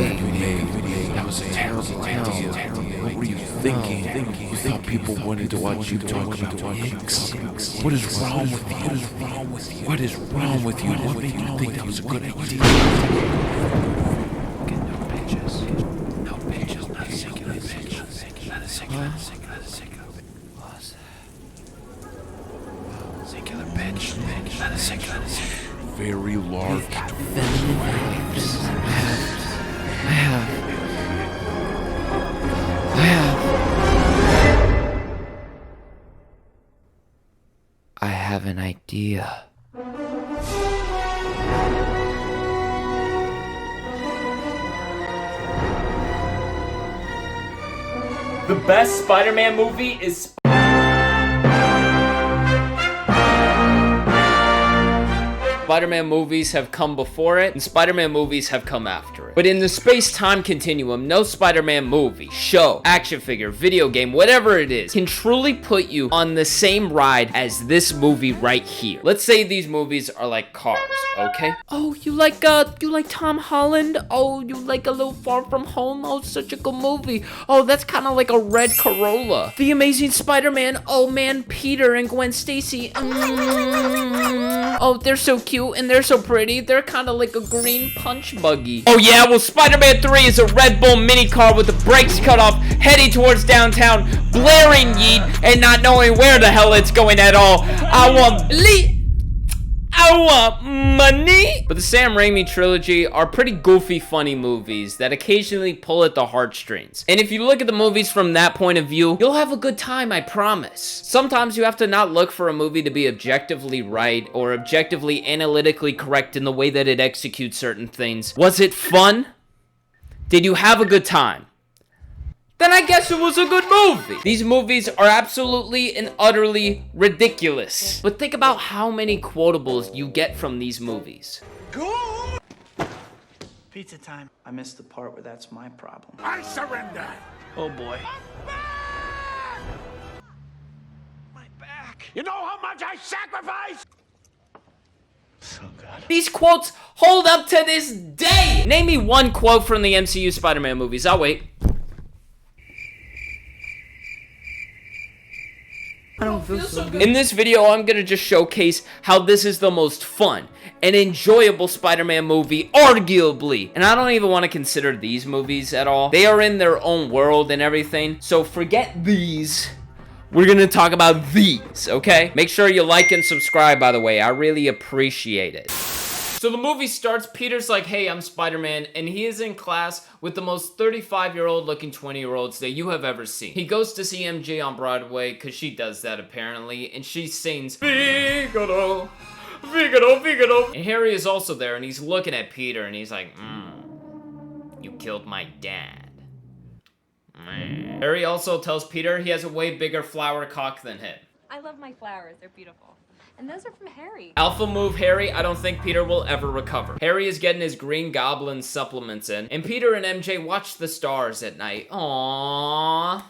That was a terrible idea. What were you thinking? You thought people wanted to watch you talk about dicks? What is wrong with you? What is wrong with you? What made you think that was a good idea? No bitches, not a singular bitch. Not a singular bitch. Singular bitch, not a singular bitch. Very large. Feminine vibes. I have an idea. The best Spider-Man movie is Spider-Man movies have come before it, and Spider-Man movies have come after it. But in the space-time continuum, no Spider-Man movie, show, action figure, video game, whatever it is, can truly put you on the same ride as this movie right here. Let's say these movies are like cars, okay? Oh, you like Tom Holland? Oh, you like A Little Far From Home? Oh, such a good movie. Oh, that's kind of like a red Corolla. The Amazing Spider-Man. Oh man, Peter and Gwen Stacy. Oh, they're so cute and they're so pretty. They're kind of like a green punch buggy. Oh yeah, well Spider-Man 3 is a Red Bull mini car with the brakes cut off, heading towards downtown, blaring yeet, and not knowing where the hell it's going at all. I want money. But the Sam Raimi trilogy are pretty goofy, funny movies that occasionally pull at the heartstrings. And if you look at the movies from that point of view, you'll have a good time, I promise. Sometimes you have to not look for a movie to be objectively right or objectively analytically correct in the way that it executes certain things. Was it fun? Did you have a good time? Then I guess it was a good movie. These movies are absolutely and utterly ridiculous. But think about how many quotables you get from these movies. Go! Pizza time. I missed the part where that's my problem. I surrender. Oh boy. My back. You know how much I sacrificed? So good. These quotes hold up to this day. Name me one quote from the MCU Spider-Man movies. I'll wait. I don't feel so good. In this video, I'm gonna just showcase how this is the most fun and enjoyable Spider-Man movie, arguably. And I don't even want to consider these movies at all. They are in their own world and everything. So forget these. We're gonna talk about these, okay? Make sure you like and subscribe, by the way. I really appreciate it. So the movie starts, Peter's like, hey, I'm Spider-Man, and he is in class with the most 35-year-old looking 20-year-olds that you have ever seen. He goes to see MJ on Broadway, because she does that apparently, and she sings, Figaro, Figaro, Figaro. And Harry is also there, and he's looking at Peter, and he's like, you killed my dad. Harry also tells Peter he has a way bigger flower cock than him. I love my flowers, they're beautiful. And those are from Harry. Alpha move Harry, I don't think Peter will ever recover. Harry is getting his Green Goblin supplements in, and Peter and MJ watch the stars at night. Aww.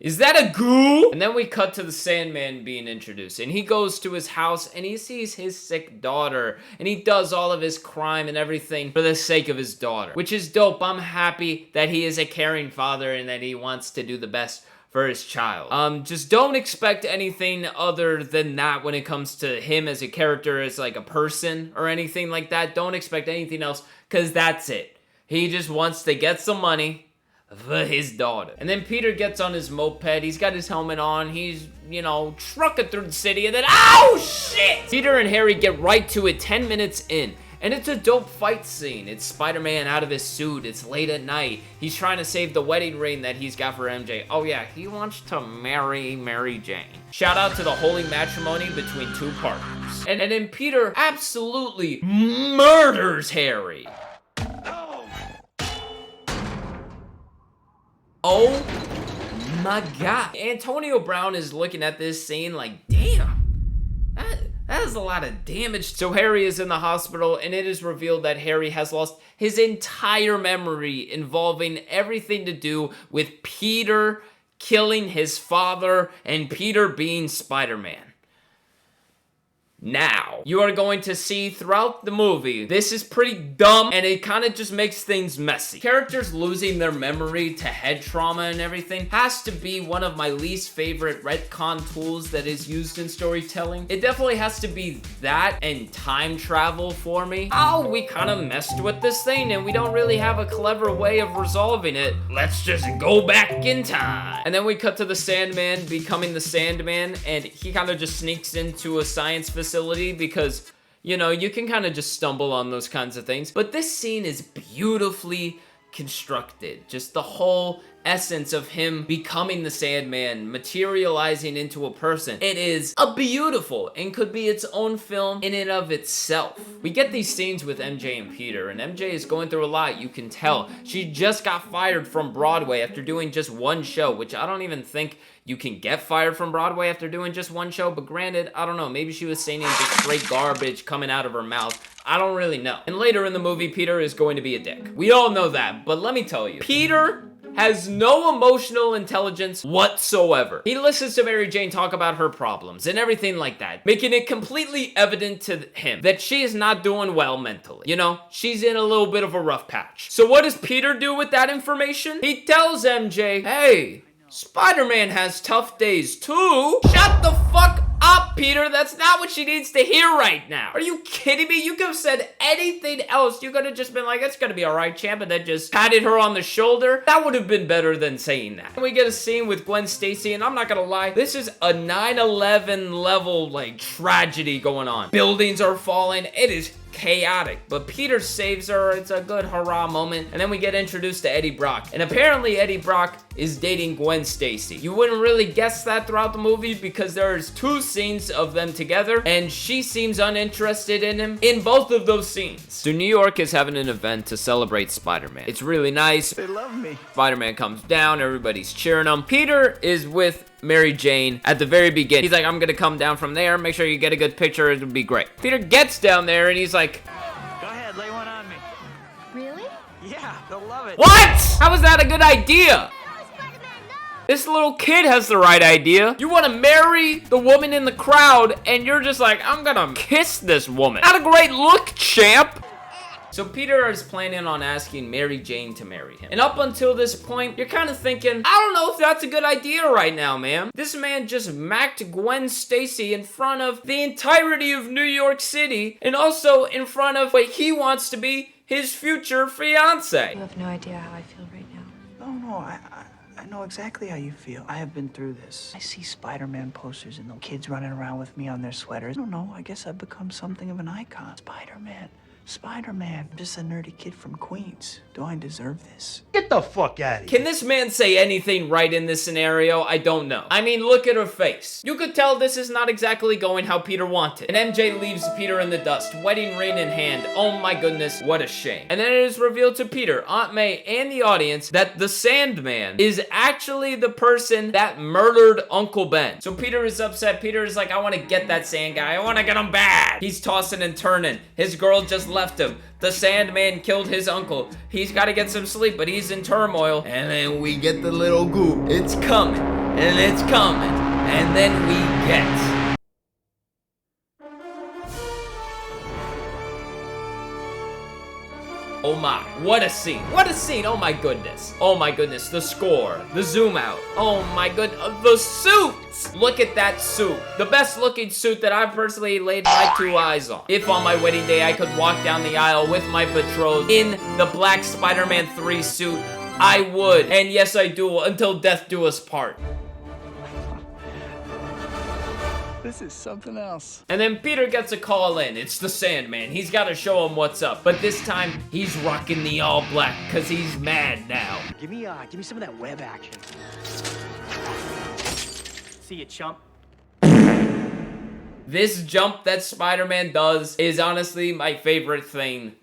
Is that a goo? And then we cut to the Sandman being introduced, and he goes to his house and he sees his sick daughter, and he does all of his crime and everything for the sake of his daughter, which is dope. I'm happy that he is a caring father and that he wants to do the best for his child. Just don't expect anything other than that when it comes to him as a character, as like a person or anything like that. Don't expect anything else, because that's it. He just wants to get some money for his daughter. And then Peter gets on his moped, he's got his helmet on, he's, you know, trucking through the city, and then, oh shit! Peter and Harry get right to it 10 minutes in. And it's a dope fight scene. It's Spider-Man out of his suit. It's late at night. He's trying to save the wedding ring that he's got for MJ. Oh yeah, he wants to marry Mary Jane. Shout out to the holy matrimony between two partners. And then Peter absolutely murders Harry. Oh my god. Antonio Brown is looking at this scene like, damn. That is a lot of damage. So Harry is in the hospital, and it is revealed that Harry has lost his entire memory involving everything to do with Peter killing his father and Peter being Spider-Man. now. You are going to see throughout the movie, this is pretty dumb and it kind of just makes things messy. Characters losing their memory to head trauma and everything has to be one of my least favorite retcon tools that is used in storytelling. It definitely has to be that and time travel for me. Oh, we kind of messed with this thing and we don't really have a clever way of resolving it. Let's just go back in time. And then we cut to the Sandman becoming the Sandman, and he kind of just sneaks into a science facility because, you know, you can kind of just stumble on those kinds of things. But this scene is beautifully constructed. Just the whole essence of him becoming the Sandman, materializing into a person. It is a beautiful and could be its own film in and of itself. We get these scenes with MJ and Peter, and MJ is going through a lot, you can tell. She just got fired from Broadway after doing just one show, which I don't even think you can get fired from Broadway after doing just one show, but granted, I don't know, maybe she was saying just straight garbage coming out of her mouth. I don't really know. And later in the movie, Peter is going to be a dick. We all know that, but let me tell you, Peter has no emotional intelligence whatsoever. He listens to Mary Jane talk about her problems and everything like that, making it completely evident to him that she is not doing well mentally. You know, she's in a little bit of a rough patch. So what does Peter do with that information? He tells MJ, hey, Spider-Man has tough days too. Shut the fuck up, Peter. That's not what she needs to hear right now. Are you kidding me? You could have said anything else. You could have just been like, it's gonna be alright, champ, and then just patted her on the shoulder. That would have been better than saying that. And we get a scene with Gwen Stacy, and I'm not gonna lie, this is a 9/11 level, like, tragedy going on. Buildings are falling. It is chaotic, but Peter saves her. It's a good hurrah moment. And then we get introduced to Eddie Brock, and apparently Eddie Brock is dating Gwen Stacy. You wouldn't really guess that throughout the movie because there's 2 scenes of them together, and she seems uninterested in him in both of those scenes. So New York is having an event to celebrate Spider-Man. It's really nice. They love me. Spider-Man comes down, everybody's cheering him. Peter is with Mary Jane at the very beginning. He's like, I'm gonna come down from there, make sure you get a good picture, it'll be great. Peter gets down there and he's like, Go ahead, lay one on me. Really? Yeah, they'll love it. what? How is that a good idea? This little kid has the right idea. You want to marry the woman in the crowd, and you're just like, I'm gonna kiss this woman. Not a great look, champ. So Peter is planning on asking Mary Jane to marry him. And up until this point, you're kind of thinking, I don't know if that's a good idea right now, man. This man just macked Gwen Stacy in front of the entirety of New York City, and also in front of what he wants to be his future fiance. You have no idea how I feel right now. No, I know exactly how you feel. I have been through this. I see Spider-Man posters and the kids running around with me on their sweaters. I don't know, I guess I've become something of an icon. Spider-Man. I'm just a nerdy kid from Queens. Do I deserve this? Get the fuck out of here. Can this man say anything right in this scenario? I don't know. I mean, look at her face. You could tell this is not exactly going how Peter wanted. And MJ leaves Peter in the dust, wedding ring in hand. Oh my goodness, what a shame. And then it is revealed to Peter, Aunt May, and the audience that the Sandman is actually the person that murdered Uncle Ben. So Peter is upset. Peter is like, I want to get that sand guy. I want to get him bad. He's tossing and turning. His girl just left him. The Sandman killed his uncle. He's got to get some sleep, but he's in turmoil. And then we get the little goop. It's coming, and it's coming. And then we get... Oh my, what a scene. What a scene. Oh my goodness. Oh my goodness. The score, the zoom out. Oh my good, the suits. Look at that suit. The best looking suit that I've personally laid my 2 eyes on. If on my wedding day I could walk down the aisle with my betrothed in the black Spider-Man 3 suit, I would. And yes, I do, until death do us part. This is something else. And then Peter gets a call in. It's the Sandman. He's got to show him what's up. But this time, he's rocking the all black because he's mad now. Give me some of that web action. See you, chump. This jump that Spider-Man does is honestly my favorite thing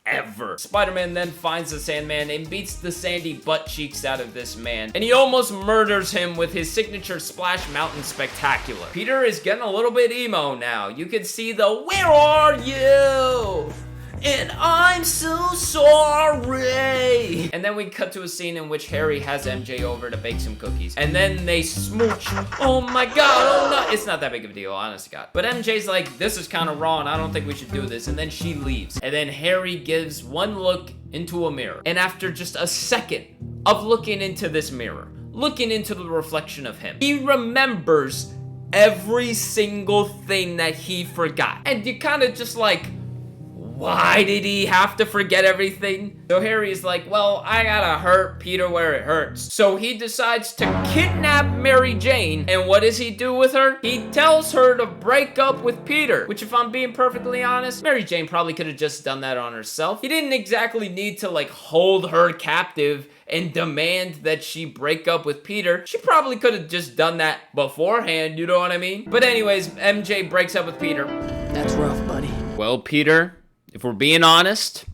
ever. Spider-Man then finds the Sandman and beats the sandy butt cheeks out of this man, and he almost murders him with his signature Splash Mountain Spectacular. Peter is getting a little bit emo now. You can see the "Where are you?" and I'm so sorry. And then we cut to a scene in which Harry has MJ over to bake some cookies. And then they smooch. Oh my God, oh no. It's not that big of a deal, honest to God. But MJ's like, this is kind of wrong. I don't think we should do this. And then she leaves. And then Harry gives one look into a mirror. And after just a second of looking into this mirror, looking into the reflection of him, he remembers every single thing that he forgot. And you kind of just like, why did he have to forget everything? So Harry's like, well, I gotta hurt Peter where it hurts. So he decides to kidnap Mary Jane. And what does he do with her? He tells her to break up with Peter. Which, if I'm being perfectly honest, Mary Jane probably could have just done that on herself. He didn't exactly need to like hold her captive and demand that she break up with Peter. She probably could have just done that beforehand, you know what I mean? But anyways, MJ breaks up with Peter. That's rough, buddy. Well, Peter, if we're being honest,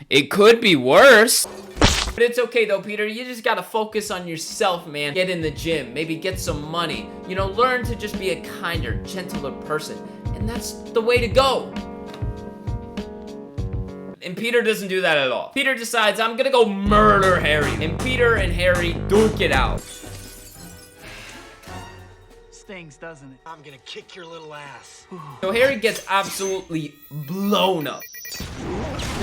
it could be worse. But it's okay though, Peter. You just gotta focus on yourself, man. Get in the gym, maybe get some money. You know, learn to just be a kinder, gentler person. And that's the way to go. And Peter doesn't do that at all. Peter decides, I'm gonna go murder Harry. And Peter and Harry duke it out. Stings, doesn't it? I'm gonna kick your little ass. So Harry gets absolutely blown up.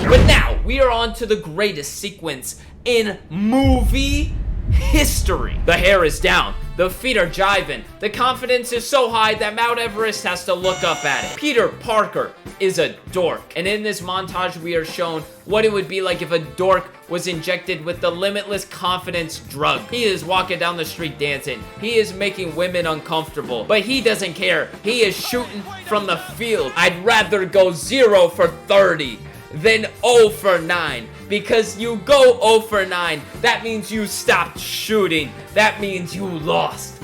But now, we are on to the greatest sequence in movie history. The hair is down. The feet are jiving. The confidence is so high that Mount Everest has to look up at it. Peter Parker is a dork. And in this montage, we are shown what it would be like if a dork was injected with the limitless confidence drug. He is walking down the street dancing. He is making women uncomfortable. But he doesn't care. He is shooting from the field. I'd rather go 0 for 30 than 0 for 9. Because you go 0 for 9, that means you stopped shooting. That means you lost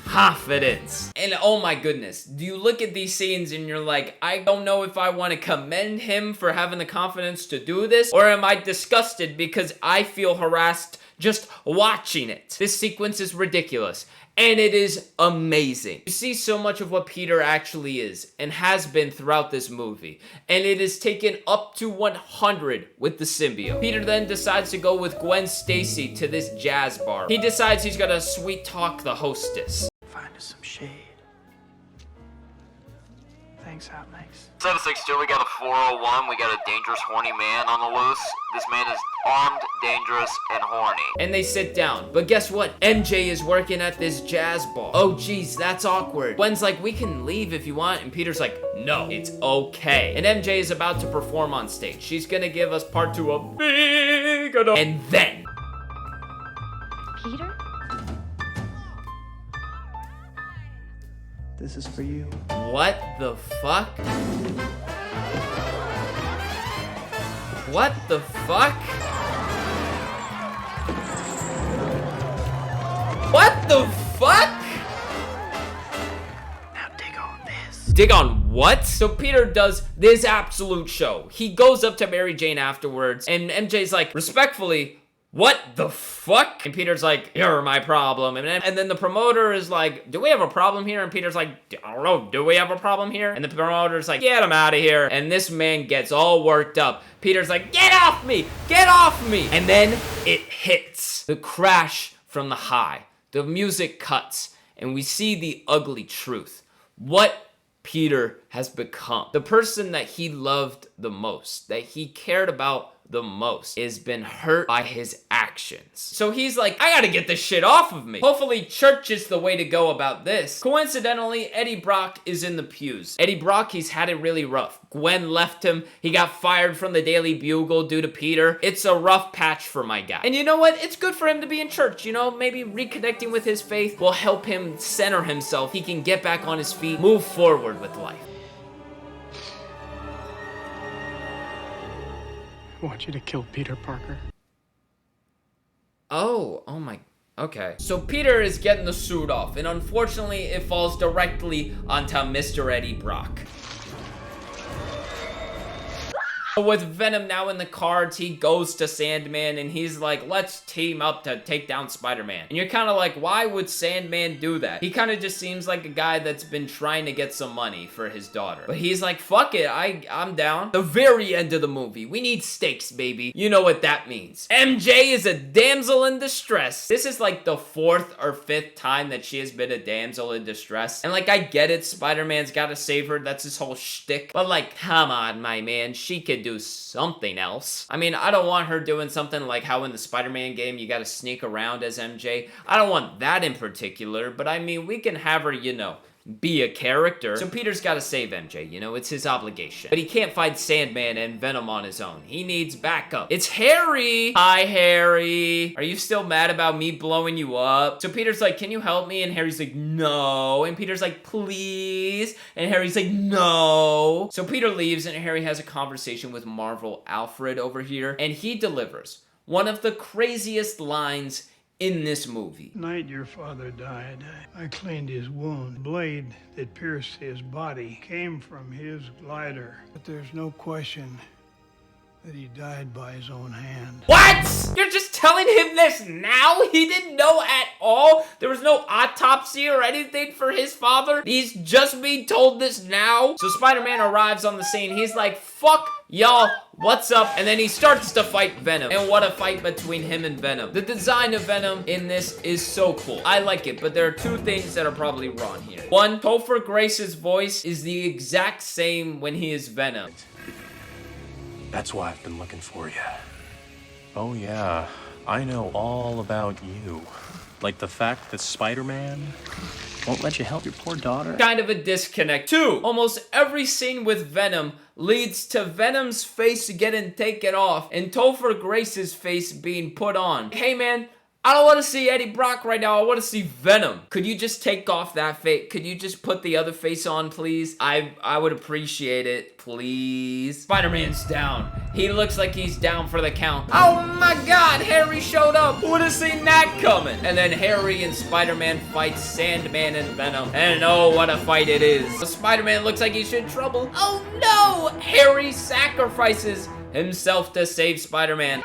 confidence. And oh my goodness, do you look at these scenes and you're like, I don't know if I want to commend him for having the confidence to do this, or am I disgusted because I feel harassed just watching it? This sequence is ridiculous. And it is amazing. You see so much of what Peter actually is and has been throughout this movie. And it is taken up to 100 with the symbiote. Peter then decides to go with Gwen Stacy to this jazz bar. He decides he's gonna sweet talk the hostess. Find us some shade. Thanks, Hot Mix. 762, we got a 401, we got a dangerous, horny man on the loose. This man is armed, dangerous, and horny. And they sit down. But guess what? MJ is working at this jazz bar. Oh, geez, that's awkward. Gwen's like, we can leave if you want. And Peter's like, no, it's okay. And MJ is about to perform on stage. She's gonna give us part 2 of Big Enough. And then... Peter? This is for you. What the fuck? What the fuck? What the fuck? Now dig on this. Dig on what? So Peter does this absolute show. He goes up to Mary Jane afterwards, and MJ's like, respectfully, what the fuck? And Peter's like, you're my problem. And then the promoter is like, do we have a problem here? And Peter's like, I don't know, do we have a problem here? And the promoter's like, get him out of here. And this man gets all worked up. Peter's like, get off me, get off me. And then it hits. The crash from the high. The music cuts, and we see the ugly truth. What Peter has become. The person that he loved the most, that he cared about the most, has been hurt by his actions. So he's like, I gotta get this shit off of me. Hopefully church is the way to go about this. Coincidentally, Eddie Brock is in the pews. Eddie Brock, he's had it really rough. Gwen left him. He got fired from the Daily Bugle due to Peter. It's a rough patch for my guy. And you know what? It's good for him to be in church. You know, maybe reconnecting with his faith will help him center himself. He can get back on his feet, move forward with life. I want you to kill Peter Parker. Oh my, okay. So Peter is getting the suit off, and unfortunately it falls directly onto Mr. Eddie Brock. With Venom now in the cards, he goes to Sandman and he's like, let's team up to take down Spider-Man. And you're kind of like, why would Sandman do that? He kind of just seems like a guy that's been trying to get some money for his daughter. But he's like, fuck it, I'm down. The very end of the movie, we need stakes, baby. You know what that means. MJ is a damsel in distress. This is like the 4th or 5th time that she has been a damsel in distress. And like, I get it, Spider-Man's gotta save her, that's his whole shtick. But like, come on, my man, she could do something else. I mean, I don't want her doing something like how in the Spider-Man game you gotta sneak around as MJ. I don't want that in particular, but I mean, we can have her, you know, be a character. So Peter's gotta save MJ, you know, it's his obligation. But he can't fight Sandman and Venom on his own. He needs backup. It's Harry! Hi, Harry. Are you still mad about me blowing you up? So Peter's like, can you help me? And Harry's like, no. And Peter's like, please. And Harry's like, no. So Peter leaves and Harry has a conversation with Marvel Alfred over here. And he delivers one of the craziest lines in this movie. The night your father died, I cleaned his wound. The blade that pierced his body came from his glider. But there's no question that he died by his own hand. What? You're just telling him this now? He didn't know at all? There was no autopsy or anything for his father? He's just being told this now? So Spider-Man arrives on the scene. He's like, fuck y'all, what's up? And then he starts to fight Venom. And what a fight between him and Venom. The design of Venom in this is so cool. I like it, but there are 2 things that are probably wrong here. One, Topher Grace's voice is the exact same when he is Venom. That's why I've been looking for you. Oh yeah, I know all about you. Like the fact that Spider-Man won't let you help your poor daughter. Kind of a disconnect. 2, almost every scene with Venom leads to Venom's face getting taken off and Topher Grace's face being put on. Hey man, I don't want to see Eddie Brock right now. I want to see Venom. Could you just take off that face? Could you just put the other face on, please? I would appreciate it, please. Spider-Man's down. He looks like he's down for the count. Oh my god, Harry showed up. Would have seen that coming. And then Harry and Spider-Man fight Sandman and Venom. And oh, what a fight it is. Spider-Man looks like he's in trouble. Oh no! Harry sacrifices himself to save Spider-Man.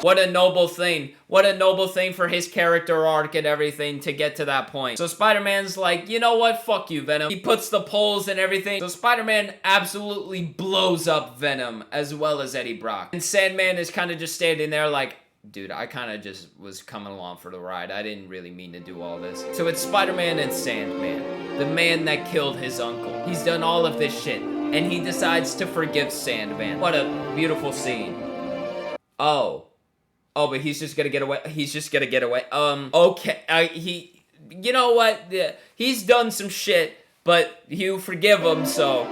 What a noble thing. What a noble thing for his character arc and everything to get to that point. So Spider-Man's like, you know what? Fuck you, Venom. He puts the poles and everything. So Spider-Man absolutely blows up Venom as well as Eddie Brock. And Sandman is kind of just standing there like, dude, I kind of just was coming along for the ride. I didn't really mean to do all this. So it's Spider-Man and Sandman, the man that killed his uncle. He's done all of this shit, and he decides to forgive Sandman. What a beautiful scene. Oh, but he's just gonna get away. He's just gonna get away. Okay, you know what? He's done some shit, but you forgive him, so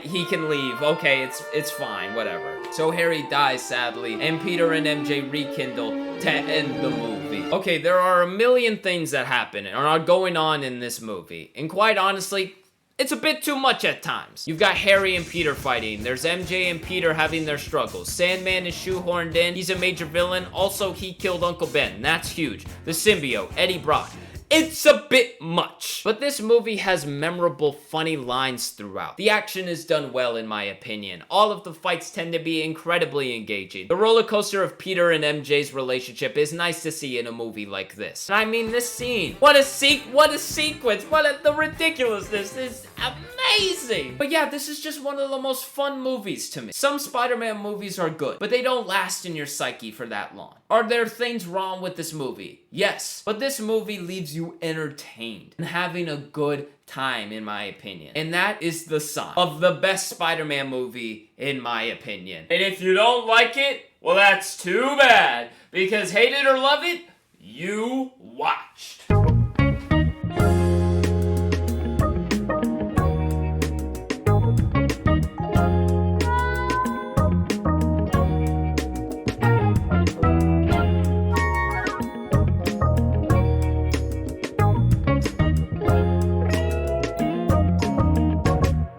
he can leave. Okay, it's fine, whatever. So Harry dies, sadly, and Peter and MJ rekindle to end the movie. Okay, there are a million things that happen and are going on in this movie, and quite honestly, it's a bit too much at times. You've got Harry and Peter fighting. There's MJ and Peter having their struggles. Sandman is shoehorned in. He's a major villain. Also, he killed Uncle Ben. That's huge. The symbiote, Eddie Brock. It's a bit much. But this movie has memorable, funny lines throughout. The action is done well, in my opinion. All of the fights tend to be incredibly engaging. The roller coaster of Peter and MJ's relationship is nice to see in a movie like this. And I mean, this scene. What a sequence. The ridiculousness is amazing. But yeah, this is just one of the most fun movies to me. Some Spider-Man movies are good, but they don't last in your psyche for that long. Are there things wrong with this movie? Yes, but this movie leaves you entertained and having a good time, in my opinion. And that is the sign of the best Spider-Man movie, in my opinion. And if you don't like it, well, that's too bad, because hate it or love it, you watched.